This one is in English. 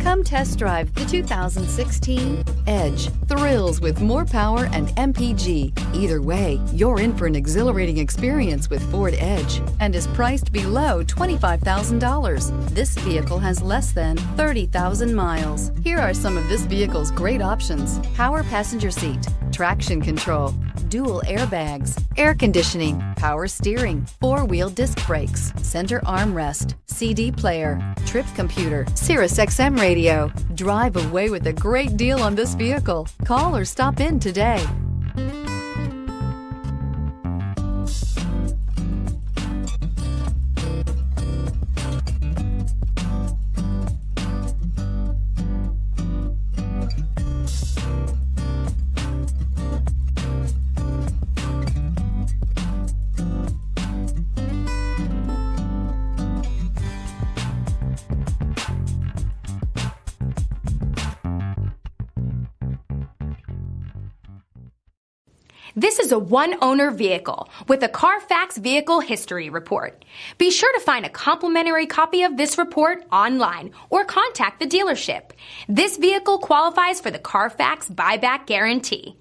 Come test drive the 2016 Edge. Thrills with more power and MPG. Either way, you're in for an exhilarating experience with Ford Edge and is priced below $25,000. This vehicle has less than 30,000 miles. Here are some of this vehicle's great options: power passenger seat, traction control, dual airbags, air conditioning, power steering, four-wheel disc brakes, center armrest, CD player, trip computer, Sirius XM radio. Drive away with a great deal on this vehicle. Call or stop in today. This is a one-owner vehicle with a Carfax Vehicle History Report. Be sure to find a complimentary copy of this report online or contact the dealership. This vehicle qualifies for the Carfax Buyback Guarantee.